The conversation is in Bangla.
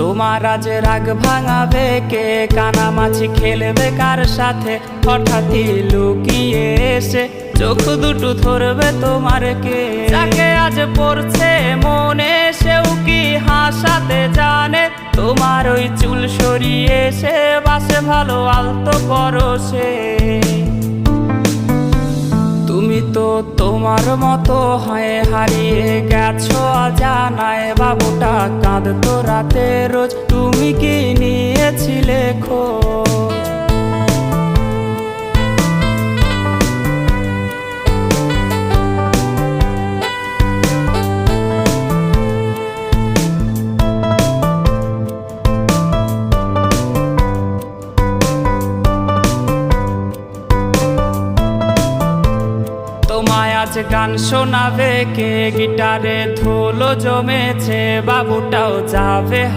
তোমার আজ রাগ ভাঙাবে কে? কানামাছি খেলবে কার সাথে? হঠাৎই লুকিয়ে এসে চোখ দুটো ধরবে তোমার কে? যাকে আজ পড়ছে মনে সেও কি হাসাতে জানে? তোমার ওই চুল সরিয়ে সে বাসে ভালো আলতো পরশে। তুমি তো তোমার মতো হয়ে হারিয়ে গেছো অজানায়। বাবুটা কাঁদতো রাতে রোজ, তুমি কি নিয়েছিলে খোঁজ? তোমায় আজ গান শোনাবে কে? গিটারে ধুলো জমেছে, বাবুটাও যাবে